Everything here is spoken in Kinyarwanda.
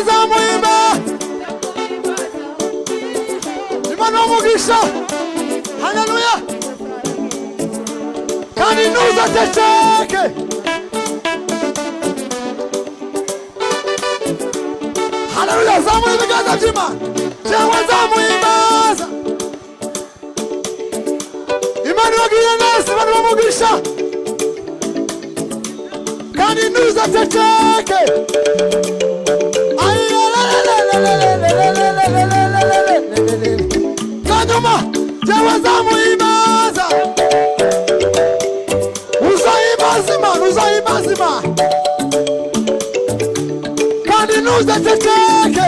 zamuimba Imana umugisha haleluya kandi ntuzateceke haleluya zamuye ibiganza by'Imana jewe zamuimbaza Imana iragira neza Imana umugisha kandi ntuzateceke Kanyuma jewe zamuimbaza uzayimbaza Imana uzayimbaza Imana kandi ntuzateceke